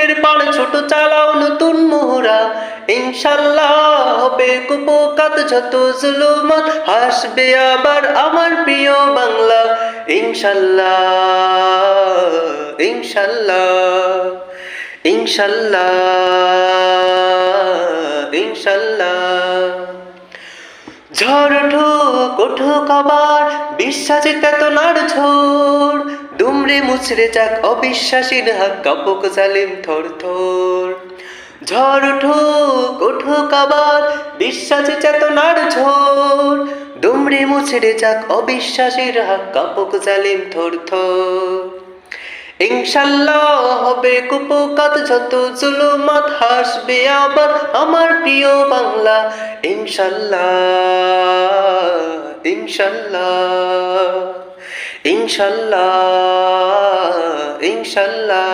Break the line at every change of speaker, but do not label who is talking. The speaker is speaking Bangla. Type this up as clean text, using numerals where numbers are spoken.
সাগরের পাড় ছোট চালাও নতুন মোহরা, ইনশাল্লাহ হবে কুপোকাত যত জুলুমাত, হাসবে আবার আমার প্রিয় বাংলা, ইনশাল্লাহ ইনশাল্লাহ ইনশাল্লাহ ইনশাল্লাহ। ঝড় উঠুক উঠুক আবার বিশ্বাসে চেতনার ঝড়, দুমড়ে মুচড়ে যাক অবিশ্বাসীর হাত, কাঁপুক জালিম থর থর। ঝড় উঠুক উঠুক আবার বিশ্বাসে চেতনার ঝড়, দুমড়ে মুচড়ে যাক অবিশ্বাসীর হাত, কাঁপুক জালিম থর থর। ইনশাল্লাহ হবে কুপোকাত যত জুলুমাত, হাসবে আবার আমার প্রিয় বাংলা, ইনশাল্লাহ ইনশাল্লাহ ইনশাল্লাহ ইনশাল্লাহ।